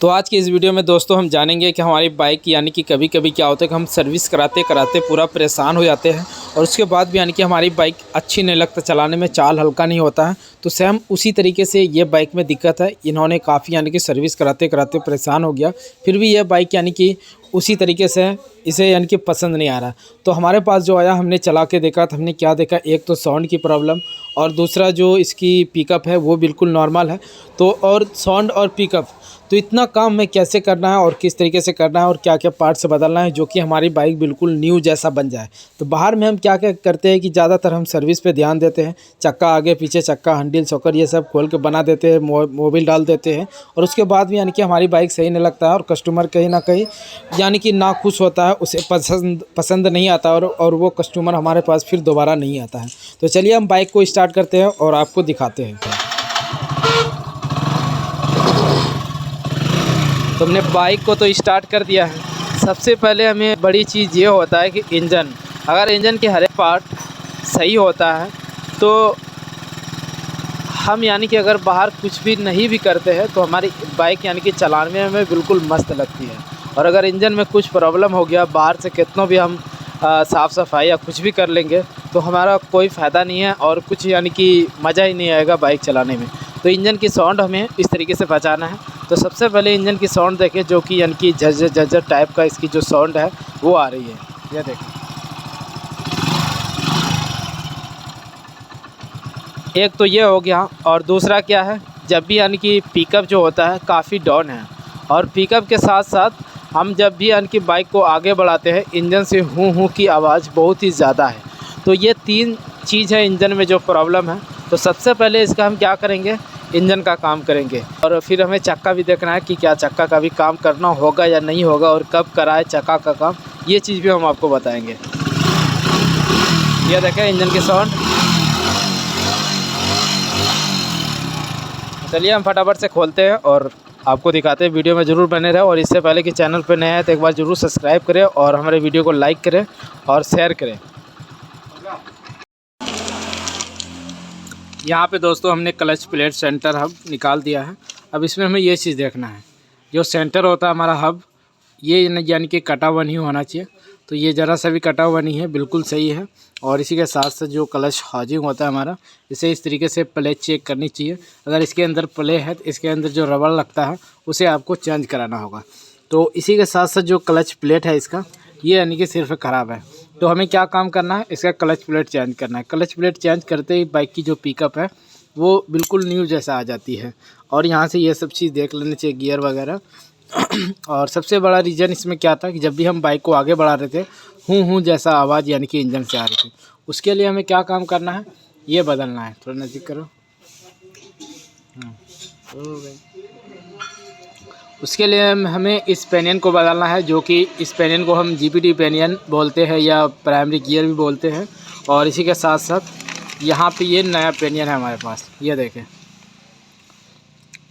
तो आज की इस वीडियो में दोस्तों हम जानेंगे कि हमारी बाइक यानी कि कभी कभी क्या होता है कि हम सर्विस कराते कराते पूरा परेशान हो जाते हैं और उसके बाद भी यानी कि हमारी बाइक अच्छी नहीं लगता, चलाने में चाल हल्का नहीं होता है। तो सेम उसी तरीके से ये बाइक में दिक्कत है। इन्होंने काफ़ी यानी कि सर्विस कराते कराते परेशान हो गया, फिर भी ये बाइक यानी कि उसी तरीके से इसे यानी कि पसंद नहीं आ रहा। तो हमारे पास जो आया, हमने चला के देखा तो हमने क्या देखा, एक तो साउंड की प्रॉब्लम और दूसरा जो इसकी पिकअप है वो बिल्कुल नॉर्मल है। तो और साउंड और पिकअप, तो इतना काम में कैसे करना है और किस तरीके से करना है और क्या क्या पार्ट्स बदलना है जो कि हमारी बाइक बिल्कुल न्यू जैसा बन जाए। तो बाहर में हम क्या क्या करते हैं कि ज़्यादातर हम सर्विस पे ध्यान देते हैं, चक्का आगे पीछे, चक्का हैंडल शॉकर ये सब खोल के बना देते हैं, मोबिल डाल देते हैं और उसके बाद भी यानी कि हमारी बाइक सही नहीं लगता है और कस्टमर कहीं ना कहीं यानी कि ना खुश होता है, उसे पसंद नहीं आता और वो कस्टमर हमारे पास फिर दोबारा नहीं आता है। तो चलिए हम बाइक को स्टार्ट करते हैं और आपको दिखाते हैं। तो हमने बाइक को तो स्टार्ट कर दिया है। सबसे पहले हमें बड़ी चीज़ ये होता है कि इंजन, अगर इंजन के हर एक पार्ट सही होता है तो हम यानी कि अगर बाहर कुछ भी नहीं भी करते हैं तो हमारी बाइक यानी कि चलाने में हमें बिल्कुल मस्त लगती है। और अगर इंजन में कुछ प्रॉब्लम हो गया, बाहर से कितना भी हम साफ़ सफाई या कुछ भी कर लेंगे तो हमारा कोई फ़ायदा नहीं है और कुछ यानी कि मज़ा ही नहीं आएगा बाइक चलाने में। तो इंजन की साउंड हमें इस तरीके से पहचाना है। तो सबसे पहले इंजन की साउंड देखें, जो कि यानी कि झज्झर झज्झर टाइप का इसकी जो साउंड है वो आ रही है, ये देखें। एक तो ये हो गया और दूसरा क्या है, जब भी यानी कि पिकअप जो होता है काफ़ी डाउन है और पिकअप के साथ साथ हम जब भी यानी कि बाइक को आगे बढ़ाते हैं इंजन से हूँ की आवाज़ बहुत ही ज़्यादा है। तो ये तीन चीज़ है इंजन में जो प्रॉब्लम है। तो सबसे पहले इसका हम क्या करेंगे, इंजन का काम करेंगे और फिर हमें चक्का भी देखना है कि क्या चक्का का भी काम करना होगा या नहीं होगा और कब कराए चक्का का काम, ये चीज़ भी हम आपको बताएंगे। ये देखें इंजन की साउंड। चलिए हम फटाफट से खोलते हैं और आपको दिखाते हैं। वीडियो में ज़रूर बने रहे और इससे पहले कि चैनल पर नए हैं तो एक बार ज़रूर सब्सक्राइब करें और हमारे वीडियो को लाइक करें और शेयर करें। यहाँ पे दोस्तों हमने क्लच प्लेट सेंटर हब निकाल दिया है। अब इसमें हमें ये चीज़ देखना है, जो सेंटर होता है हमारा हब, ये यानी कि कटा हुआ नहीं होना चाहिए। तो ये ज़रा सा भी कटा हुआ नहीं है, बिल्कुल सही है। और इसी के साथ साथ जो क्लच हाउसिंग होता है हमारा, इसे इस तरीके से प्ले चेक करनी चाहिए। अगर इसके अंदर प्ले है तो इसके अंदर जो रबड़ लगता है उसे आपको चेंज कराना होगा। तो इसी के साथ साथ जो क्लच प्लेट है इसका, ये यानी कि सिर्फ ख़राब है। तो हमें क्या काम करना है, इसका क्लच प्लेट चेंज करना है। क्लच प्लेट चेंज करते ही बाइक की जो पिकअप है वो बिल्कुल न्यू जैसा आ जाती है। और यहाँ से ये सब चीज़ देख लेनी चाहिए, गियर वगैरह। और सबसे बड़ा रीज़न इसमें क्या था कि जब भी हम बाइक को आगे बढ़ा रहे थे हूँ जैसा आवाज़ यानी कि इंजन से आ रही थी। उसके लिए हमें क्या काम करना है, ये बदलना है। थोड़ा नज़दीक करो। उसके लिए हमें इस पेनियन को बदलना है, जो कि इस पेनियन को हम जीपीटी पेनियन बोलते हैं या प्राइमरी गियर भी बोलते हैं। और इसी के साथ साथ यहाँ पे ये नया पेनियन है हमारे पास, ये देखें।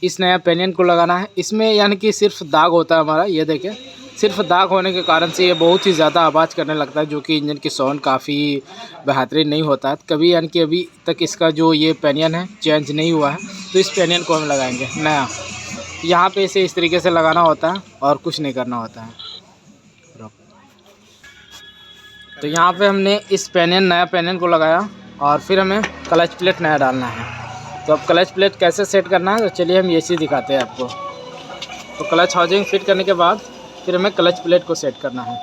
इस नया पेनियन को लगाना है। इसमें यानी कि सिर्फ दाग होता है हमारा, ये देखें। सिर्फ दाग होने के कारण से ये बहुत ही ज़्यादा आवाज़ करने लगता है, जो कि इंजन की साउंड काफ़ी बेहतरीन नहीं होता है कभी। यानी कि अभी तक इसका जो ये पेनियन है चेंज नहीं हुआ है। तो इस पेनियन को हम लगाएंगे नया। यहाँ पे इसे इस तरीके से लगाना होता है और कुछ नहीं करना होता है। तो यहाँ पे हमने इस नया पेनियन को लगाया और फिर हमें क्लच प्लेट नया डालना है। तो अब क्लच प्लेट कैसे सेट करना है, तो चलिए हम ये चीज़ दिखाते हैं आपको। तो क्लच हाउसिंग फिट करने के बाद फिर हमें क्लच प्लेट को सेट करना है।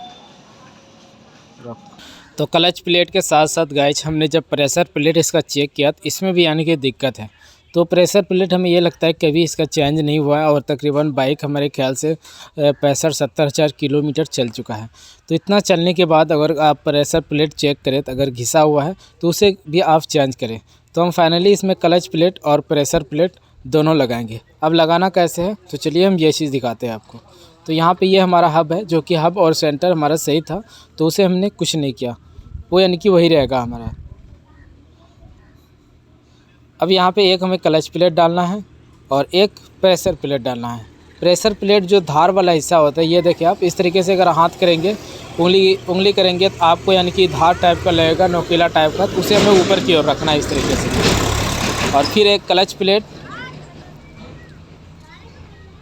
तो क्लच प्लेट के साथ साथ गाइस हमने जब प्रेशर प्लेट इसका चेक किया तो इसमें भी यानी कि दिक्कत है। तो प्रेशर प्लेट हमें ये लगता है कभी इसका चेंज नहीं हुआ है और तकरीबन बाइक हमारे ख्याल से 65-70 हज़ार किलोमीटर चल चुका है। तो इतना चलने के बाद अगर आप प्रेशर प्लेट चेक करें तो अगर घिसा हुआ है तो उसे भी आप चेंज करें। तो हम फाइनली इसमें क्लच प्लेट और प्रेशर प्लेट दोनों लगाएंगे। अब लगाना कैसे है, तो चलिए हम ये चीज़ दिखाते हैं आपको। तो यहाँ पे ये हमारा हब है, जो कि हब और सेंटर हमारा सही था, तो उसे हमने कुछ नहीं किया, वो यानी कि वही रहेगा हमारा। अब यहाँ पे एक हमें क्लच प्लेट डालना है और एक प्रेशर प्लेट डालना है। प्रेशर प्लेट जो धार वाला हिस्सा होता है, ये देखिए आप इस तरीके से अगर हाथ करेंगे, उंगली करेंगे तो आपको यानी कि धार टाइप का लगेगा, नोकीला टाइप का। तो उसे हमें ऊपर की ओर रखना है इस तरीके से। और फिर एक क्लच प्लेट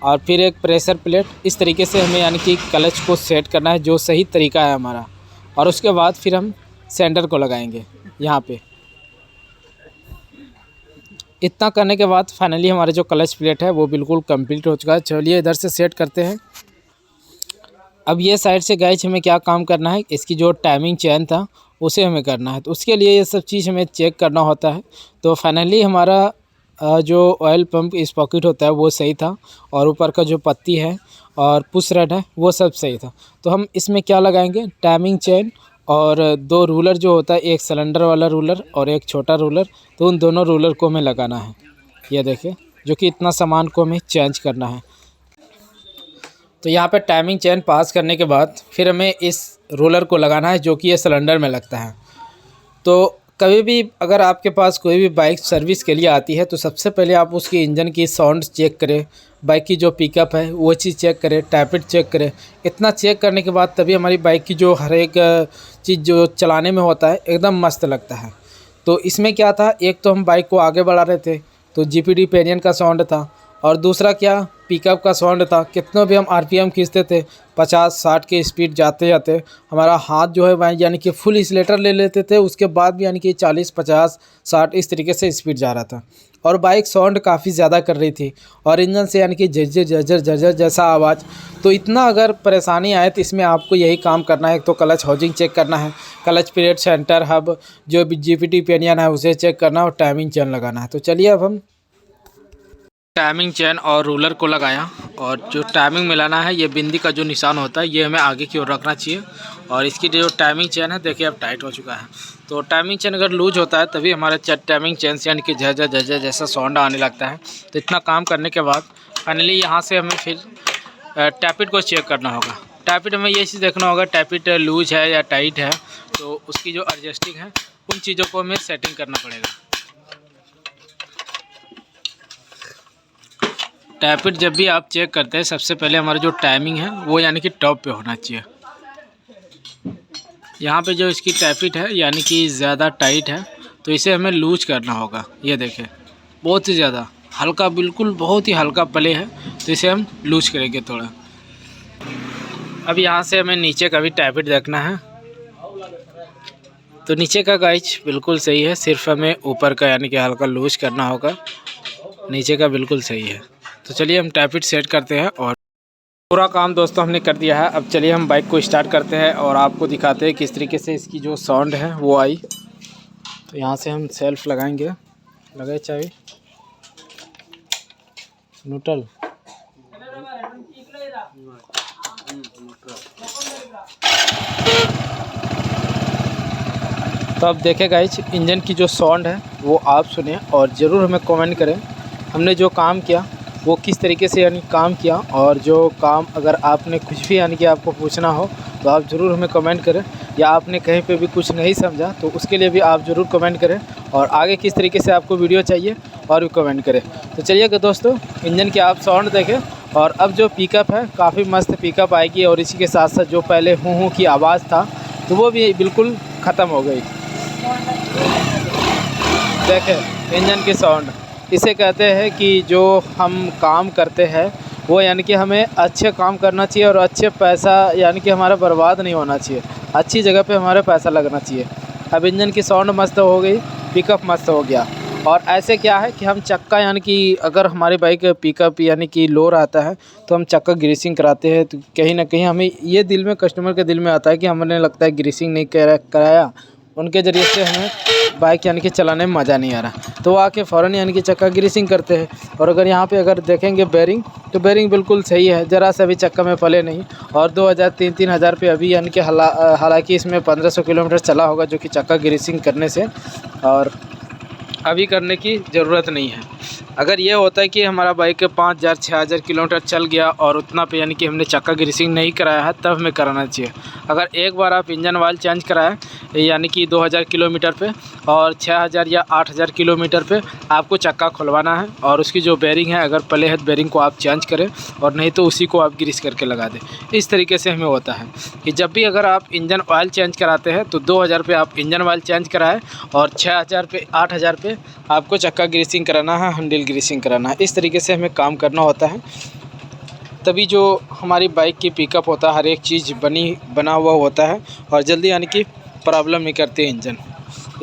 और फिर एक प्रेशर प्लेट। इस तरीके से हमें यानी कि क्लच को सेट करना है, जो सही तरीका है हमारा। और उसके बाद फिर हम सेंटर को लगाएंगे यहाँ पे। इतना करने के बाद फाइनली हमारे जो क्लच प्लेट है वो बिल्कुल कंप्लीट हो चुका है। चलिए इधर से सेट करते हैं। अब ये साइड से गाइस हमें क्या काम करना है, इसकी जो टाइमिंग चेन था उसे हमें करना है। तो उसके लिए ये सब चीज़ हमें चेक करना होता है। तो फाइनली हमारा जो ऑयल पंप स्पॉकेट होता है वो सही था, और ऊपर का जो पत्ती है और पुश रड है वो सब सही था। तो हम इसमें क्या लगाएंगे, टाइमिंग चेन और 2 रूलर जो होता है, एक सिलेंडर वाला रूलर और एक छोटा रूलर। तो उन दोनों रूलर को हमें लगाना है, ये देखिए, जो कि इतना सामान को हमें चेंज करना है। तो यहाँ पे टाइमिंग चेन पास करने के बाद फिर हमें इस रोलर को लगाना है, जो कि ये सिलेंडर में लगता है। तो कभी भी अगर आपके पास कोई भी बाइक सर्विस के लिए आती है तो सबसे पहले आप उसकी इंजन की साउंड चेक करें, बाइक की जो पिकअप है वो चीज़ चेक करें, टैपिट चेक करें। इतना चेक करने के बाद तभी हमारी बाइक की जो हर एक चीज़ जो चलाने में होता है एकदम मस्त लगता है। तो इसमें क्या था, एक तो हम बाइक को आगे बढ़ा रहे थे तो जीपीडी पेनियन का साउंड था, और दूसरा क्या, पिकअप का साउंड था। कितना भी हम आरपीएम खींचते थे, 50-60 के स्पीड जाते जाते हमारा हाथ जो है वह यानी कि फुल एक्सीलेटर ले लेते थे, उसके बाद भी यानी कि 40-50-60 इस तरीके से स्पीड जा रहा था। और बाइक साउंड काफ़ी ज़्यादा कर रही थी, और इंजन से यानी कि झरझर झरझर झरझर जैसा आवाज़। तो इतना अगर परेशानी आए तो इसमें आपको यही काम करना है। तो क्लच हाउसिंग चेक करना है, क्लच प्लेट, सेंटर हब, जो भी जीपीटी पेनियन है उसे चेक करना, और टाइमिंग चेन लगाना है। तो चलिए अब हम टाइमिंग चेन और रूलर को लगाया, और जो टाइमिंग मिलाना है, ये बिंदी का जो निशान होता है ये हमें आगे की ओर रखना चाहिए। और इसकी जो टाइमिंग चेन है देखिए अब टाइट हो चुका है। तो टाइमिंग चेन अगर लूज होता है तभी हमारे टाइमिंग चेन से यानी कि झरझर झरझर जैसा साउंड आने लगता है। तो इतना काम करने के बाद फाइनली यहाँ से हमें फिर टैपिट को चेक करना होगा। टैपिट हमें ये चीज़ देखना होगा, टैपिट लूज है या टाइट है, तो उसकी जो एडजस्टिंग है उन चीज़ों को हमें सेटिंग करना पड़ेगा। टैपिट जब भी आप चेक करते हैं सबसे पहले हमारा जो टाइमिंग है वो यानी कि टॉप पे होना चाहिए। यहाँ पे जो इसकी टैपिट है यानी कि ज़्यादा टाइट है, तो इसे हमें लूज करना होगा। ये देखें बहुत ही ज़्यादा हल्का, बिल्कुल बहुत ही हल्का प्ले है, तो इसे हम लूज करेंगे थोड़ा। अब यहाँ से हमें नीचे का भी टैपिट देखना है। तो नीचे का गाइज बिल्कुल सही है, सिर्फ हमें ऊपर का यानी कि हल्का लूज करना होगा, नीचे का बिल्कुल सही है। तो चलिए हम टैपिट सेट करते हैं, और पूरा काम दोस्तों हमने कर दिया है। अब चलिए हम बाइक को स्टार्ट करते हैं और आपको दिखाते हैं किस तरीके से इसकी जो साउंड है वो आई। तो यहाँ से हम सेल्फ लगाएंगे, लगाए चाबी न्यूट्रल। तो अब देखें गाइस इंजन की जो साउंड है वो आप सुने, और ज़रूर हमें कमेंट करें हमने जो काम किया वो किस तरीके से यानी काम किया। और जो काम अगर आपने कुछ भी यानी कि आपको पूछना हो तो आप ज़रूर हमें कमेंट करें, या आपने कहीं पे भी कुछ नहीं समझा तो उसके लिए भी आप ज़रूर कमेंट करें, और आगे किस तरीके से आपको वीडियो चाहिए और भी कमेंट करें। तो चलिए दोस्तों इंजन की आप साउंड देखें, और अब जो पिकअप है काफ़ी मस्त पिकअप आएगी, और इसी के साथ साथ जो पहले हूँ की आवाज़ था तो वो भी बिल्कुल ख़त्म हो गई। देखें इंजन की साउंड, इसे कहते हैं कि जो हम काम करते हैं वो यानी कि हमें अच्छे काम करना चाहिए, और अच्छे पैसा यानी कि हमारा बर्बाद नहीं होना चाहिए, अच्छी जगह पे हमारा पैसा लगना चाहिए। अब इंजन की साउंड मस्त हो गई, पिकअप मस्त हो गया। और ऐसे क्या है कि हम चक्का यानी कि अगर हमारी बाइक पिकअप यानी कि लो रहता है तो हम चक्का ग्रीसिंग कराते हैं, तो कहीं ना कहीं हमें ये दिल में, कस्टमर के दिल में आता है कि हमें लगता है ग्रीसिंग नहीं कराया, उनके ज़रिए से हमें बाइक यानी कि चलाने में मज़ा नहीं आ रहा, तो वो आके फ़ौरन यानी कि चक्का ग्रीसिंग करते हैं। और अगर यहाँ पे अगर देखेंगे बेरिंग, तो बेरिंग बिल्कुल सही है, ज़रा सा भी चक्का में पले नहीं। और 2000-3000 हज़ार पे अभी यानी कि हालांकि इसमें 1500 किलोमीटर चला होगा जो कि चक्का ग्रीसिंग करने से, और अभी करने की ज़रूरत नहीं है। अगर ये होता है कि हमारा बाइक 5000-6000 किलोमीटर चल गया और उतना पे यानी कि हमने चक्का ग्रीसिंग नहीं कराया है, तब हमें कराना चाहिए। अगर एक बार आप इंजन ऑयल चेंज कराएं यानी कि 2000 किलोमीटर पे और 6000 या 8000 किलोमीटर पे आपको चक्का खुलवाना है, और उसकी जो बेरिंग है अगर पले है बेरिंग को आप चेंज करें, और नहीं तो उसी को आप ग्रीस करके लगा दें। इस तरीके से हमें होता है कि जब भी अगर आप इंजन ऑयल चेंज कराते हैं तो 2000 पे आप इंजन ऑयल चेंज कराएँ, और 6000 पे 8000 पे आपको चक्का ग्रीसिंग कराना है, हैंडल ग्रीसिंग कराना है। इस तरीके से हमें काम करना होता है। तभी जो हमारी बाइक की पिकअप होता है हर एक चीज़ बना हुआ होता है और जल्दी यानी कि प्रॉब्लम नहीं करती है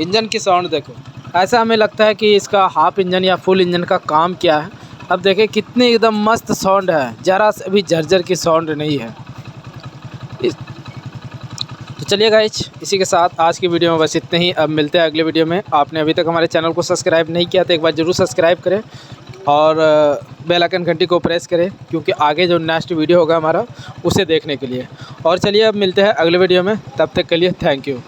इंजन की साउंड देखो। ऐसा हमें लगता है कि इसका हाफ इंजन या फुल इंजन का काम क्या है। अब देखें कितनी एकदम मस्त साउंड है, ज़रा से भी झरझर की साउंड नहीं है। तो चलिए गाइस, इसी के साथ आज की वीडियो में बस इतने ही। अब मिलते हैं अगले वीडियो में। आपने अभी तक हमारे चैनल को सब्सक्राइब नहीं किया तो एक बार ज़रूर सब्सक्राइब करें और बेल आइकन घंटी को प्रेस करें, क्योंकि आगे जो नेक्स्ट वीडियो होगा हमारा उसे देखने के लिए। और चलिए अब मिलते हैं अगले वीडियो में, तब तक के लिए थैंक यू।